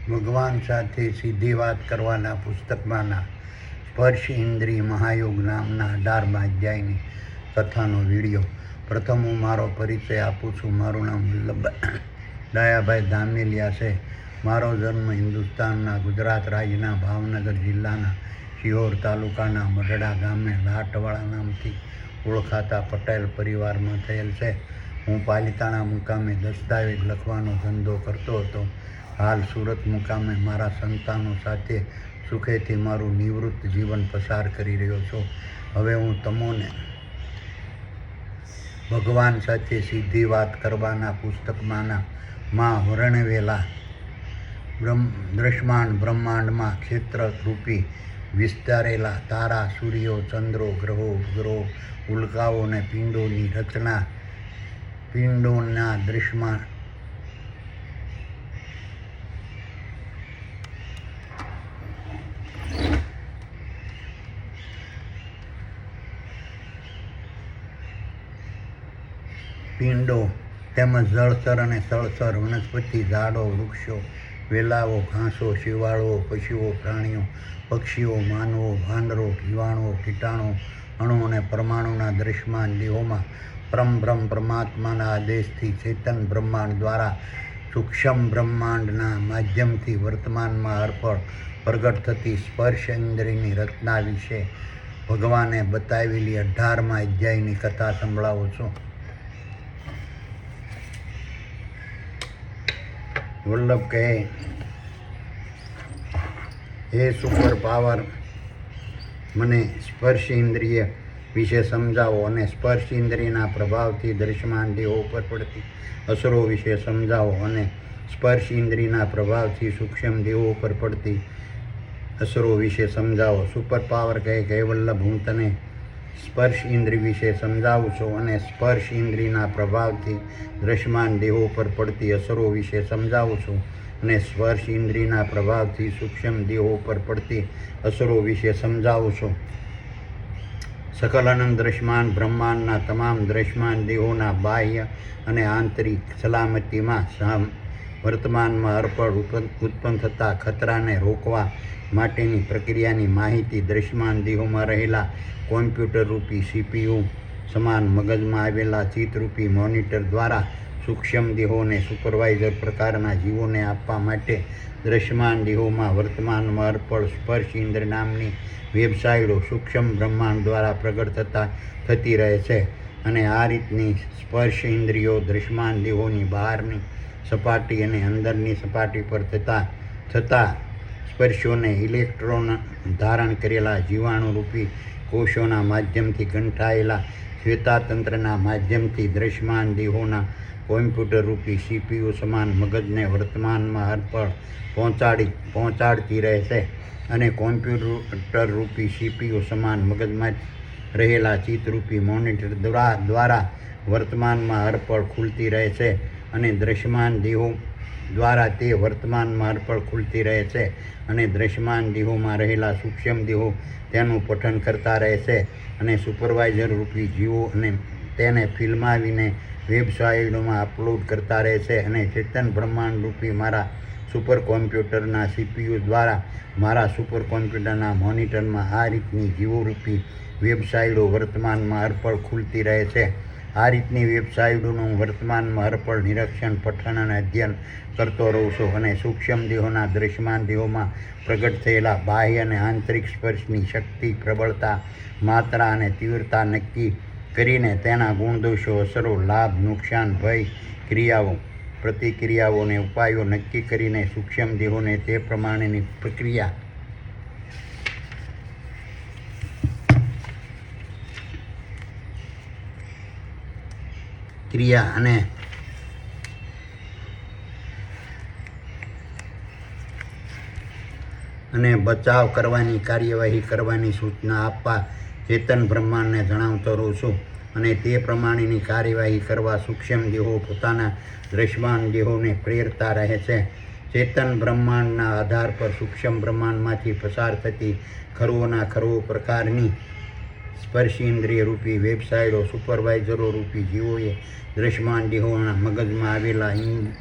ભગવાન સાથે સીધી વાત કરવાના પુસ્તકમાંના સ્પર્શ ઇન્દ્રિય મહાયોગ નામના 18મા અધ્યાયની કથાનો વિડીયો. પ્રથમ હું મારો પરિચય આપું છું. મારું નામ વલ્લભ ડાયાભાઈ ધામેલિયા છે. મારો જન્મ હિન્દુસ્તાનના ગુજરાત રાજ્યના ભાવનગર જિલ્લાના શિહોર તાલુકાના મઢડા ગામે લાટવાળા નામથી ઓળખાતા પટેલ પરિવારમાં થયેલ છે. હું પાલિતાણા મુકામે દસ્તાવેજ લખવાનો ધંધો કરતો હતો. હાલ સુરત મુકામે મારા સંતાનો સાથે સુખેથી મારું નિવૃત્ત જીવન પસાર કરી રહ્યો છું. હવે હું તમને ભગવાન સાથે સીધી વાત કરવાના પુસ્તકમાંના માં વર્ણવેલા દ્રશ્યમાન બ્રહ્માંડમાં ક્ષેત્ર રૂપી વિસ્તારેલા તારા, સૂર્યો, ચંદ્રો, ગ્રહો, ઉપગ્રહો, ઉલ્કાઓ અને પિંડોની રચના, પિંડોના દૃશ્યમાન પિંડો તેમજ જળચર અને સ્થળચર, વનસ્પતિ, ઝાડો, વૃક્ષો, વેલાઓ, ઘાસો, શિવાળો, પશુઓ, પ્રાણીઓ, પક્ષીઓ, માનવો, વાનરો, જીવાણુઓ, કીટાણુ, અણુ અને પરમાણુના દૃશ્યમાન દેહોમાં પરમબ્રહ્મ પરમાત્માના આદેશથી ચેતન બ્રહ્માંડ દ્વારા સૂક્ષ્મ બ્રહ્માંડના માધ્યમથી વર્તમાનમાં અર્પણ પ્રગટ થતી સ્પર્શ ઇન્દ્રિયની રચના વિશે ભગવાને બતાવેલી 18મા અધ્યાયની કથા સંભળાવું છું. વલ્લભ કહે, હે સુપર પાવર, મને સ્પર્શ ઇન્દ્રિય વિશે સમજાવો અને સ્પર્શ ઇન્દ્રિયના પ્રભાવથી દૃશ્યમાન દેહો ઉપર પડતી અસરો વિશે સમજાવો અને સ્પર્શ ઇન્દ્રિયના પ્રભાવથી સૂક્ષ્મ દેહો ઉપર પડતી અસરો વિશે સમજાવો. સુપર પાવર કહે, હે વલ્લભ, હું તને સ્પર્શ ઇન્દ્રિય વિશે સમજાવું છું અને સ્પર્શ ઇન્દ્રિયના પ્રભાવથી દૃશ્યમાન દેહો પર પડતી અસરો વિશે સમજાવું છું અને સ્પર્શ ઇન્દ્રિયના પ્રભાવથી સૂક્ષ્મ દેહો પર પડતી અસરો વિશે સમજાવું છું. સકલ અનંત દૃશ્યમાન બ્રહ્માંડના તમામ દૃશ્યમાન દેહોના બાહ્ય અને આંતરિક સલામતીમાં વર્તમાનમાં અર્પણ ઉત્પન્ન થતા ખતરાને રોકવા માટેની પ્રક્રિયાની માહિતી દૃશ્યમાન દેહોમાં રહેલા કોમ્પ્યુટર રૂપી CPU સમાન મગજમાં આવેલા ચિત્તરૂપી મોનિટર દ્વારા સૂક્ષ્મ દેહોને સુપરવાઇઝર પ્રકારના જીવોને આપવા માટે દૃશ્યમાન દેહોમાં વર્તમાનમાં અર્પણ સ્પર્શ ઇન્દ્ર નામની વેબસાઇટો સૂક્ષ્મ બ્રહ્માંડ દ્વારા પ્રગટ થતી રહે છે. અને આ રીતની સ્પર્શ ઇન્દ્રિયો દૃશ્યમાન દેહોની બહારની સપાટી અને અંદરની સપાટી પર થતા સ્પર્શોને ઇલેક્ટ્રોન ધારણ કરેલા જીવાણુરૂપી કોષોના માધ્યમથી ગંઠાયેલા શ્વેતાતંત્રના માધ્યમથી દૃશ્યમાન દેહોના કોમ્પ્યુટર રૂપી CPU સમાન મગજને વર્તમાનમાં અર્પણ પહોંચાડતી રહે છે. અને કોમ્પ્યુટર રૂપી CPU સમાન મગજમાં રહેલા ચિત્તરૂપી મોનિટર દ્વારા વર્તમાનમાં અર્પણ ખુલતી રહે છે અને દૃશ્યમાન દેહો દ્વારા તે વર્તમાનમાં અર્પણ ખુલતી રહે છે અને દૃશ્યમાન દેહોમાં રહેલા સૂક્ષ્મ દેહો તેનું પઠન કરતા રહે છે અને સુપરવાઇઝર રૂપી જીવો અને તેને ફિલ્માવીને વેબસાઇટોમાં અપલોડ કરતા રહે છે. અને ચેતન બ્રહ્માંડ રૂપી મારા સુપર કોમ્પ્યુટરના CPU દ્વારા મારા સુપર કોમ્પ્યુટરના મોનિટરમાં આ રીતની જીવોરૂપી વેબસાઇટો વર્તમાનમાં અર્પણ ખુલતી રહે છે. આ રીતની વેબસાઇટોનું વર્તમાનમાં અર્પણ નિરીક્ષણ, પઠન અને અધ્યયન કરતો રહું છું અને સૂક્ષ્મ દેહોના દૃશ્યમાન દેહોમાં પ્રગટ થયેલા બાહ્ય અને આંતરિક સ્પર્શની શક્તિ, પ્રબળતા, માત્રા અને તીવ્રતા નક્કી કરીને તેના ગુણદોષો, અસરો, લાભ, નુકસાન, ભય, ક્રિયાઓ, પ્રતિક્રિયાઓ અને ઉપાયો નક્કી કરીને સૂક્ષ્મ દેહોને તે પ્રમાણેની પ્રક્રિયા અને બચાવ કરવાની કાર્યવાહી કરવાની સૂચના આપવા ચેતન બ્રહ્માંડને જણાવતો રહું છું અને તે પ્રમાણેની કાર્યવાહી કરવા સૂક્ષ્મ દેહો પોતાના દૃશ્યમાન દેહોને પ્રેરતા રહે છે. ચેતન બ્રહ્માંડના આધાર પર સૂક્ષ્મ બ્રહ્માંડમાંથી પસાર થતી ખરવોના ખરવો પ્રકારની સ્પર્શેન્દ્રિય રૂપી વેબસાઇટો સુપરવાઇઝરો રૂપી જીવોએ દ્રશ્યમાન દેહોના મગજમાં આવેલા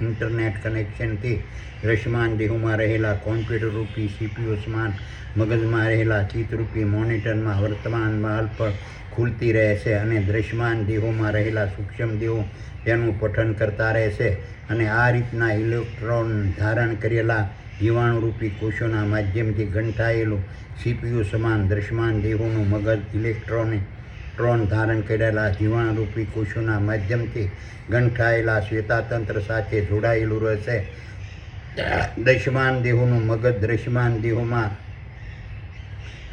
ઇન્ટરનેટ કનેક્શનથી દ્રશ્યમાન દેહોમાં રહેલા કોમ્પ્યુટર રૂપી સીપીયુ સમાન મગજમાં રહેલા ચિત્તરૂપી મોનિટરમાં વર્તમાન માલ પર ખુલતી રહે છે અને દ્રશ્યમાન દેહોમાં રહેલા સૂક્ષ્મ દેહો તેનું પઠન કરતા રહેશે અને આ રીતના ઇલેક્ટ્રોન ધારણ કરેલા જીવાણુરૂપી કોષોના માધ્યમથી ગંઠાયેલું સીપીયુ સમાન દ્રશ્યમાન દેહોનું મગજ ઇલેક્ટ્રોન ધારણ કરેલા જીવાણુરૂપી કોષોના માધ્યમથી ગંઠાયેલા શ્વેતાતંત્ર સાથે જોડાયેલું રહેશે. દ્રશ્યમાન દેહોનું મગજ દ્રશ્યમાન દેહોમાં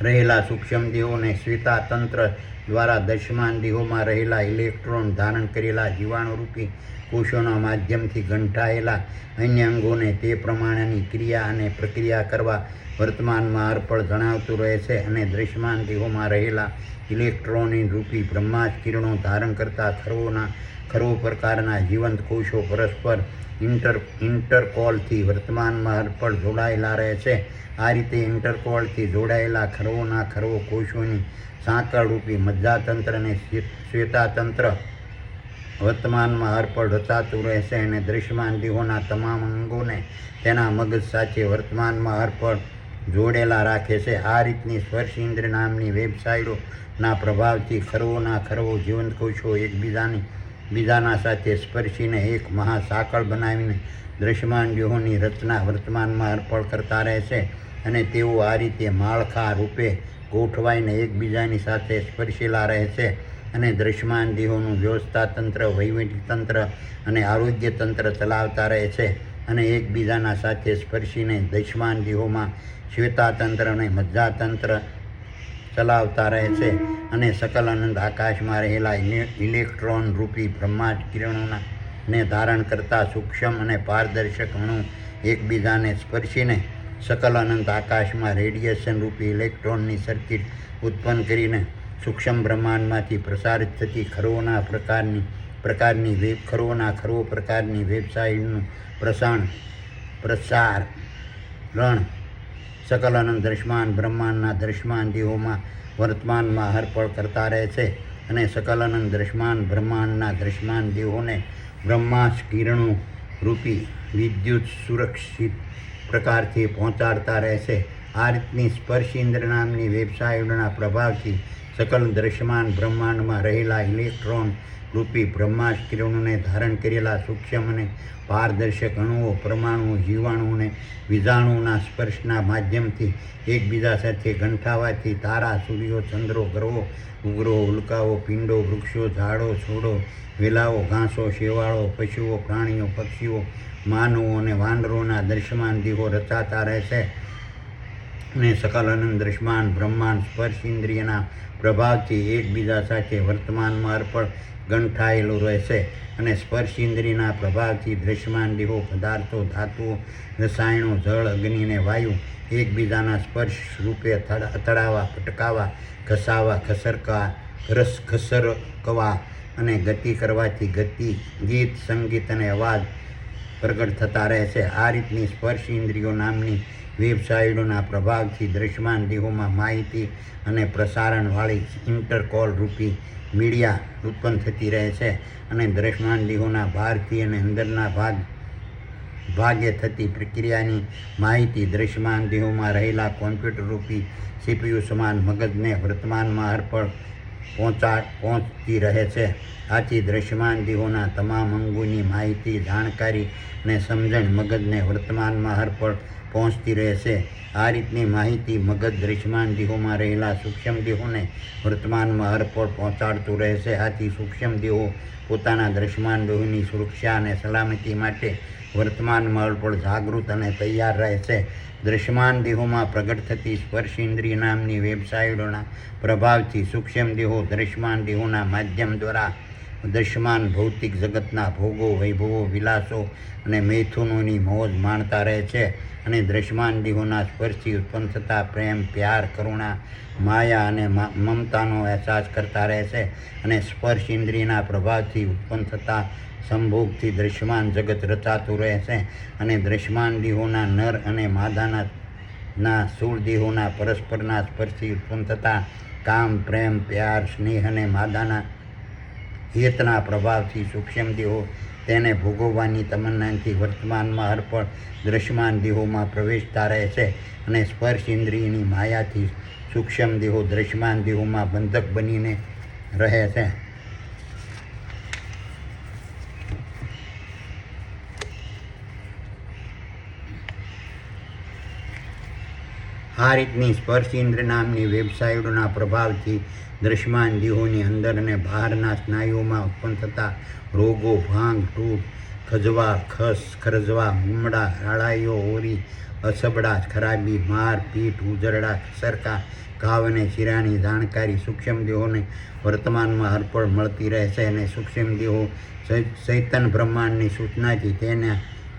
રહેલા સૂક્ષ્મ દેહોને શ્વેતાતંત્ર દ્વારા દ્રશ્યમાન દેહોમાં રહેલા ઇલેક્ટ્રોન ધારણ કરેલા જીવાણુરૂપી કોષોના માધ્યમથી ગંઠાયેલા અન્ય અંગોને તે પ્રમાણેની ક્રિયા અને પ્રક્રિયા કરવા વર્તમાનમાં અર્પણ જણાવતું રહે છે અને દ્રશ્યમાન દેહોમાં રહેલા ઇલેક્ટ્રોનિક રૂપી બ્રહ્માસ્ત્ર કિરણો ધારણ કરતા ખરો પ્રકારના જીવંત કોષો પરસ્પર ઇન્ટરકોલથી વર્તમાનમાં અર્પણ જોડાયેલા રહે છે. આ રીતે ઇન્ટરકોલથી જોડાયેલા ખરો કોષોની સાંકળ રૂપી મજ્જાતંત્ર અને શ્વેતાતંત્ર વર્તમાનમાં અર્પણ રચાતું રહેશે અને દ્રશ્યમાન દેહોના તમામ અંગોને તેના મગજ સાથે વર્તમાનમાં અર્પણ જોડેલા રાખે છે. આ રીતની સ્પર્શેન્દ્ર નામની વેબસાઇટોના પ્રભાવથી ખરો જીવંત કોષો બીજાના સાથે સ્પર્શીને એક મહાસાંકળ બનાવીને દ્રશ્યમાન દેહોની રચના વર્તમાનમાં અર્પણ કરતા રહેશે અને તેઓ આ રીતે માળખા રૂપે ગોઠવાઈને એકબીજાની સાથે સ્પર્શેલા રહે છે અને દ્રશ્યમાન દેહોનું વ્યવસ્થાતંત્ર વહીવટીતંત્ર અને આરોગ્યતંત્ર ચલાવતા રહે છે અને એકબીજાના સાથે સ્પર્શીને દ્રશ્યમાન દેહોમાં શ્વેતાતંત્ર અને મજ્જાતંત્ર ચલાવતા રહે છે અને સકલ અનંત આકાશમાં રહેલા ઇલેક્ટ્રોન રૂપી બ્રહ્માંડ કિરણોના ને ધારણ કરતા સૂક્ષ્મ અને પારદર્શક અણુ એકબીજાને સ્પર્શીને સકલ અનંત આકાશમાં રેડિયેશન રૂપી ઇલેક્ટ્રોનની સર્કિટ ઉત્પન્ન કરીને સૂક્ષ્મ બ્રહ્માંડમાંથી પ્રસારિત થતી ખરો પ્રકારની વેબસાઇટનું પ્રસારણ સકલ અનંત દ્રશ્યમાન બ્રહ્માંડના દ્રશ્યમાન દેહોમાં વર્તમાનમાં અર્પણ કરતા રહે છે અને સકલ અનંત દ્રશ્યમાન બ્રહ્માંડના દ્રશ્યમાન દેહોને બ્રહ્માસ્ત્ર કિરણો રૂપી વિદ્યુત સુરક્ષિત પ્રકારથી પહોંચાડતા રહેશે. આ રીતની સ્પર્શેન્દ્ર નામની વેબસાઇટોના પ્રભાવથી સકલ દ્રશ્યમાન બ્રહ્માંડમાં રહેલા ઇલેક્ટ્રોન રૂપી બ્રહ્માસ્ત્ર કિરણોને ધારણ કરેલા સૂક્ષ્મ અને પારદર્શક અણુઓ પરમાણુઓ જીવાણુઓને વીજાણુઓના સ્પર્શના માધ્યમથી એકબીજા સાથે ગંઠાવાથી તારા સૂર્યો ચંદ્રો ગ્રહો ઉપગ્રહો ઉલ્કાઓ પિંડો વૃક્ષો ઝાડો છોડો વેલાઓ ઘાસો શેવાળો પશુઓ પ્રાણીઓ પક્ષીઓ માનવો અને વાનરોના દ્રશ્યમાન દેહો રચાતા રહેશે અને સકલ અનંત દ્રશ્યમાન બ્રહ્માંડ સ્પર્શેન્દ્રિયના પ્રભાવથી એકબીજા સાથે વર્તમાનમાં અર્પણ ગંઠાયેલું રહેશે અને સ્પર્શેન્દ્રિયના પ્રભાવથી દ્રશ્યમાન દેહો પદાર્થો ધાતુઓ રસાયણો જળ અગ્નિ અને વાયુ એકબીજાના સ્પર્શ રૂપે અથડાવા પટકાવા ઘસાવા ઘસરકવા અને ગતિ કરવાથી ગીત સંગીત અને અવાજ પ્રગટ થતા રહેશે. આ રીતની સ્પર્શેન્દ્રિયો નામની વેબસાઇટોના પ્રભાવથી દ્રશ્યમાન દેહોમાં માહિતી અને પ્રસારણવાળી ઇન્ટરકોલ રૂપી મીડિયા ઉત્પન્ન થતી રહે છે અને દ્રશ્યમાન દેહોના બહારથી અને અંદરના ભાગે થતી પ્રક્રિયાની માહિતી દ્રશ્યમાન દેહોમાં રહેલા કોમ્પ્યુટર રૂપી સીપીયુ સમાન મગજને વર્તમાનમાં અર્પણ પહોંચતી રહે છે. આથી દ્રશ્યમાન દેહોના તમામ અંગોની માહિતી જાણકારી અને સમજણ મગજને વર્તમાનમાં અર્પણ પહોંચતી રહે છે. આ રીતની માહિતી મગજ દ્રશ્યમાન દેહોમાં રહેલા સૂક્ષ્મ દેહોને વર્તમાનમાં અર્પણ પહોંચાડતું રહે છે. આથી સૂક્ષ્મ દેહો પોતાના દ્રશ્યમાન દેહોની સુરક્ષા અને સલામતી માટે વર્તમાનમાં અર્પણ જાગૃત અને તૈયાર રહે છે. દ્રશ્યમાન દેહોમાં પ્રગટ થતી સ્પર્શેન્દ્રિય નામની વેબસાઇટોના પ્રભાવથી સૂક્ષ્મ દેહો દ્રશ્યમાન દેહોના માધ્યમ દ્વારા દ્રશ્યમાન ભૌતિક જગતના ભોગો વૈભવો વિલાસો અને મૈથુનોની મોજ માણતા રહે છે અને દ્રશ્યમાન દેહોના સ્પર્શથી ઉત્પન્ન થતા પ્રેમ પ્યાર કરુણા માયા અને મમતાનો અહેસાસ કરતા રહે છે અને સ્પર્શ ઇન્દ્રિયના પ્રભાવથી ઉત્પન્ન થતા સંભોગથી દ્રશ્યમાન જગત રચાતું રહે છે અને દ્રશ્યમાન દેહોના નર અને માદાના સ્થૂળ દેહોના પરસ્પરના સ્પર્શથી ઉત્પન્ન થતા કામ, પ્રેમ, પ્યાર, સ્નેહ અને માદાના હિતના પ્રભાવથી સૂક્ષ્મ દેહો તેને ભોગવવાની તમન્નાથી વર્તમાનમાં અર્પણ દ્રશ્યમાન દેહોમાં પ્રવેશતા રહે છે અને સ્પર્શ ઇન્દ્રિયની માયાથી સૂક્ષ્મ દેહો દ્રશ્યમાન દેહોમાં બંધક બનીને રહે છે. આ રીતની સ્પર્શ ઇન્દ્ર નામની વેબસાઇટોના પ્રભાવથી દ્રશ્યમાન દેહોની અંદર અને બહારના સ્નાયુઓમાં ઉત્પન્ન થતા રોગો, ભાંગ, તૂટ, ખજવા, ખરજવા, ઉમડા, રાળાઈઓ, ઓરી, અસબડા, ખરાબી, માર, પીઠ, ઉજરડા, સરકા, ઘાવ અને ચીરાની જાણકારી સૂક્ષ્મ દેહોને વર્તમાનમાં અર્પણ મળતી રહે છે અને સૂક્ષ્મ દેહો ચૈતન્ય બ્રહ્માંડની સૂચનાથી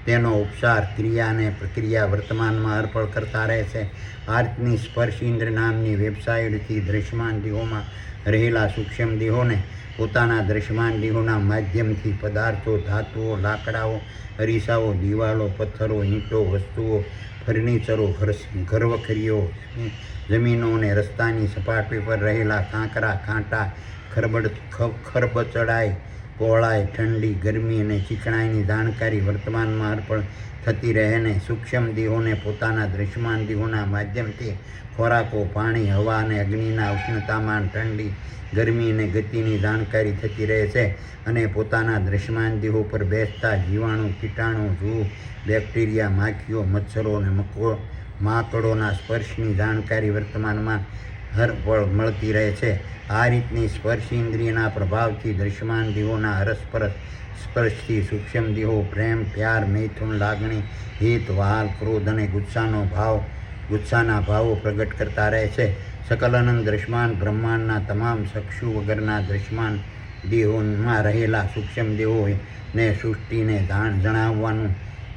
તેનો ઉપચાર, ક્રિયા અને પ્રક્રિયા વર્તમાનમાં અર્પણ કરતા રહે છે. આ રીતની સ્પર્શ ઇન્દ્ર નામની વેબસાઇટથી દ્રશ્યમાન દેહોમાં રહેલા સૂક્ષ્મ દેહોને પોતાના દ્રશ્યમાન દેહોના માધ્યમથી પદાર્થો, ધાતુઓ, લાકડાઓ, અરીસાઓ, દિવાલો, પથ્થરો, ઈંટો, વસ્તુઓ, ફર્નિચરો, ઘરવખરીઓ, જમીનો અને રસ્તાની સપાટી પર રહેલા કાંકરા, કાંટા, ખરબચડાઈ, પહોળાઈ, ઠંડી, ગરમી અને ચીકણાઈની જાણકારી વર્તમાનમાં અર્પણ થતી રહે અને સૂક્ષ્મ દેહોને પોતાના દ્રશ્યમાન દેહોના માધ્યમથી ખોરાકો, પાણી, હવા અને અગ્નિના ઉષ્ણતામાન, ઠંડી, ગરમી અને ગતિની જાણકારી થતી રહે છે અને પોતાના દ્રશ્યમાન દેહો પર બેસતા જીવાણુ, કીટાણુ, જૂ, બેક્ટેરિયા, માખીઓ, મચ્છરો અને માંકડોના સ્પર્શની જાણકારી વર્તમાનમાં હર પળ મળતી રહે છે. આ રીતની સ્પર્શ ઇન્દ્રિયના પ્રભાવથી દ્રશ્યમાન દેહોના અરસપરસ સ્પર્શથી સૂક્ષ્મ દેહો પ્રેમ, પ્યાર, મૈથુન, લાગણી, હિત, વહાલ, ક્રોધ અને ગુસ્સાના ભાવો પ્રગટ કરતા રહે છે. સકલ અનંત દ્રશ્યમાન બ્રહ્માંડના તમામ ચક્ષુ વગરના દ્રશ્યમાન દેહોમાં રહેલા સૂક્ષ્મ દેહોને સૃષ્ટિને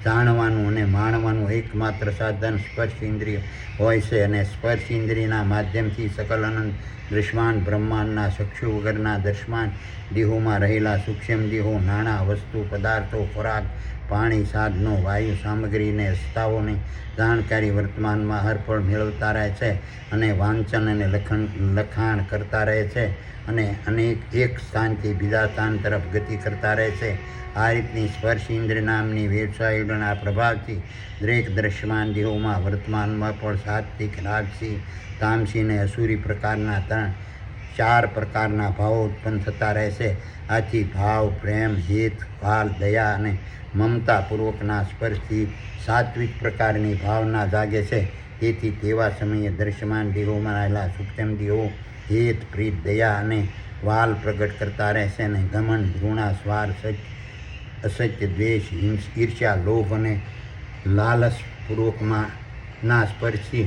જાણવાનું અને માણવાનું એકમાત્ર સાધન સ્પર્શ ઇન્દ્રિય હોય છે અને સ્પર્શ ઇન્દ્રિયના માધ્યમથી સકલ અનંત દ્રશ્યમાન બ્રહ્માંડના ચક્ષુ વગરના દ્રશ્યમાન દેહોમાં રહેલા સૂક્ષ્મ દેહો નાણાં, વસ્તુ, પદાર્થો, ખોરાક, પાણી, સાધનો, વાયુ, સામગ્રી અને રસ્તાઓની જાણકારી વર્તમાનમાં હરપળ મેળવતા રહે છે અને વાંચન અને લખાણ કરતા રહે છે અને એક સ્થાનથી બીજા સ્થાન તરફ ગતિ કરતા રહે છે. આ રીતની સ્પર્શ ઇન્દ્ર નામની વેબસાઇટોના પ્રભાવથી દરેક દ્રશ્યમાન દેહોમાં વર્તમાનમાં પણ સાત્વિક, રાજસી, તામસી અને અસુરી પ્રકારના ચાર પ્રકારના ભાવો ઉત્પન્ન થતા રહે છે. આથી ભાવ, પ્રેમ, હિત, વાલ, દયા અને મમતા પૂર્વકના સ્પર્શથી સાત્વિક પ્રકારની ભાવના જાગે છે. તેથી તેવા સમયે દ્રશ્યમાન દેહોમાં રહેલા સૂક્ષ્મ દેહો હિત, પ્રીત, દયા અને વાલ પ્રગટ કરતા રહેશે અને ઘમંડ, ઘૃણા, સ્વાર, અસત્ય, દ્વેષ, ઈર્ષ્યા, લોભ અને લાલચ પૂર્વકના સ્પર્શથી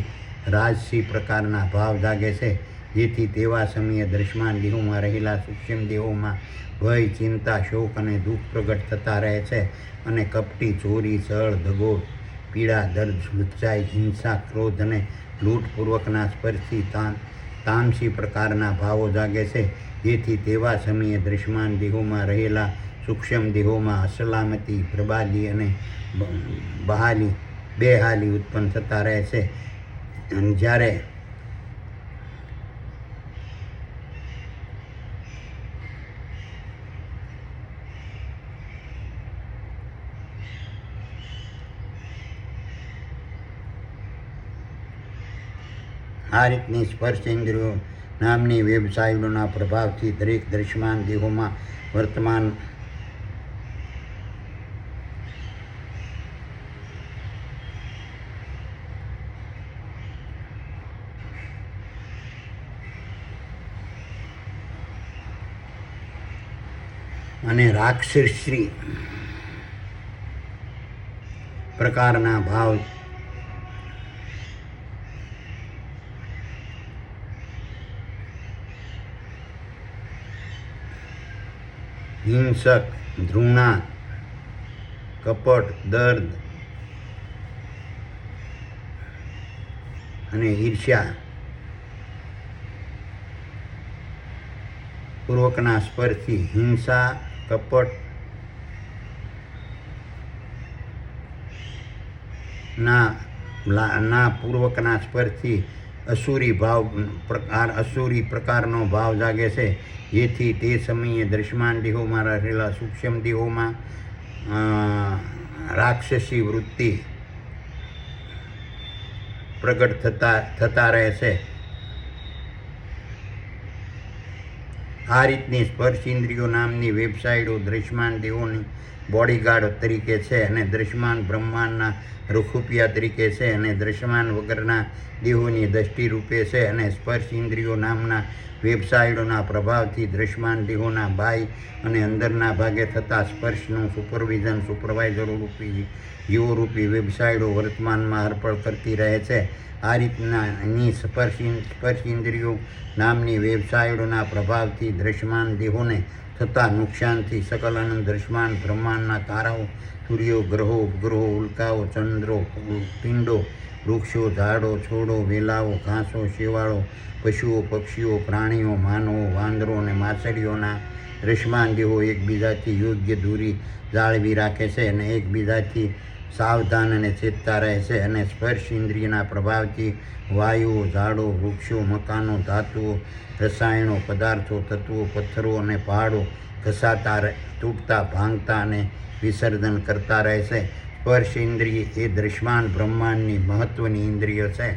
રાજસી પ્રકારના ભાવ જાગે છે. જેથી તેવા સમયે દ્રશ્યમાન દેહોમાં રહેલા સૂક્ષ્મ દેહોમાં ભય, ચિંતા, શોક અને દુઃખ પ્રગટ થતા રહે છે અને કપટી, ચોરી, છળ, દગો, પીડા, દર્દ, લુચ્ચાઈ, હિંસા, ક્રોધ અને લૂંટપૂર્વકના સ્પર્શથી તામસી પ્રકારના ભાવો જાગે છે. જેથી તેવા સમયે દ્રશ્યમાન દેહોમાં રહેલા સૂક્ષ્મ દેહોમાં અસલામતી, બરબાદી અને બેહાલી ઉત્પન્ન થતા રહે છે. જ્યારે આ રીતની સ્પર્શ ઇન્દ્રિયો નામની વેબસાઇટોના પ્રભાવથી દરેક દ્રશ્યમાન દેહોમાં વર્તમાન અને રાક્ષસી પ્રકારના ભાવ હિંસક, ધૃણા, કપટ, દર્દ અને ઈર્ષ્યા પૂર્વકના સ્પર્શથી હિંસા, કપટ ના પૂર્વકના સ્પર્શથી અસુરી પ્રકારનો ભાવ જાગે છે, જેથી તે સમયે દૃશ્યમાન દેહોમાં રહેલા સૂક્ષ્મ દેહોમાં રાક્ષસી વૃત્તિ પ્રગટ થતા રહે છે. આ રીતની સ્પર્શ ઇન્દ્રિયો નામની વેબસાઇટો દૃશ્યમાન દેહોની બોડીગાર્ડ તરીકે છે અને દૃશ્યમાન બ્રહ્માંડના રૂખુપિયા તરીકે છે અને દૃશ્યમાન વગરના દેહોની દ્રષ્ટિ રૂપે છે અને સ્પર્શ ઇન્દ્રિયો નામના વેબસાઇટોના પ્રભાવથી દૃશ્યમાન દેહોના બાહ્ય અને અંદરના ભાગે થતા સ્પર્શનું સુપરવાઇઝરો રૂપી જીવોરૂપી વેબસાઇટો વર્તમાનમાં અર્પણ કરતી રહે છે. આ રીતના સ્પર્શ ઇન્દ્રિયો નામની વેબસાઇટોના પ્રભાવથી દૃશ્યમાન દેહોને થતા નુકસાનથી સકલ અનંત દૃશ્યમાન બ્રહ્માંડના તારાઓ, સૂર્યો, ગ્રહો, ઉપગ્રહો, ઉલ્કાઓ, ચંદ્રો, પિંડો, વૃક્ષો, ઝાડો, છોડો, વેલાઓ, ઘાસો, શેવાળો, પશુઓ, પક્ષીઓ, પ્રાણીઓ, માનવો, વાંદરો અને માછલીઓના દૃશ્યમાન દેહો એકબીજાથી યોગ્ય દૂરી જાળવી રાખે છે અને એકબીજાથી સાવધાન અને ચેતતા રહે છે અને સ્પર્શ ઇન્દ્રિયના પ્રભાવથી વાયુઓ, ઝાડો, વૃક્ષો, મકાનો, ધાતુઓ, રસાયણો, પદાર્થો, તત્વો, પથ્થરો અને પહાડો ઘસાતા, તૂટતા, ભાંગતા અને વિસર્જન કરતા રહે છે. સ્પર્શ ઇન્દ્રિય એ દૃશ્યમાન બ્રહ્માંડની મહત્વની ઇન્દ્રિય છે.